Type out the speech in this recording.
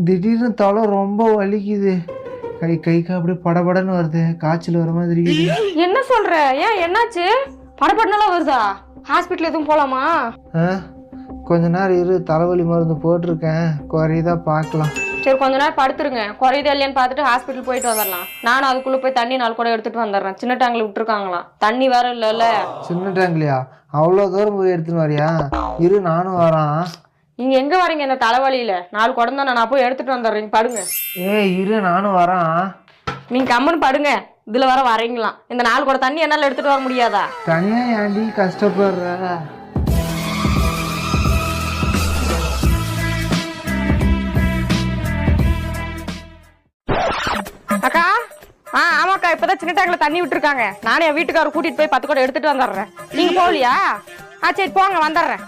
திடீர்னு தலை ரொம்ப வலிக்குது. கைக்கு அப்படியே படபடன்னு வருது. காய்ச்சல் வர மாதிரி இருக்குது. என்ன சொல்ற? ஏன் என்னாச்சு? படபடனால வருதா? ஹாஸ்பிட்டல் எதுவும் போலாமா? கொஞ்ச நேரம் இரு, தலைவலி மருந்து போட்டிருக்கேன், குறையுதா பார்க்கலாம். சரி, கொஞ்ச நேரம் படுத்துருங்க. குறையுதா இல்லையான்னு பார்த்துட்டு ஹாஸ்பிட்டல் போயிட்டு வந்துடலாம். நானும் அதுக்குள்ள போய் தண்ணி 4 கூட எடுத்துட்டு வந்துடுறேன். சின்ன டேங்க்ல விட்டுருக்காங்களாம், தண்ணி வேற இல்லைல்ல. சின்ன டேங்க்லையா? அவ்வளோ தூரம் போய் எடுத்துன்னு வரியா? இரு, நானும் வரேன். நீங்க எங்க வரீங்க? இந்த தலைவலியில 4 குடம் தான், நான் போய் எடுத்துட்டு வந்துடுறேன். படுங்க. இரு, நானும் வரேன். நீங்க கம்முன்னு படுங்க. இதுல வர வரீங்களாம். இந்த 4 குடம் தண்ணி என்னால எடுத்துட்டு வர முடியாதா? தனியா ஏண்டி கஷ்டப்படுற? அக்கா, ஆமாக்கா, இப்பதான் சின்ன டேங்க்ல தண்ணி விட்டுருக்காங்க. நானே என் வீட்டுக்காரர் கூட்டிட்டு போய் 10 குடம் எடுத்துட்டு வந்துடுறேன். நீங்க போகலையா? சரி போங்க, வந்துடுறேன்.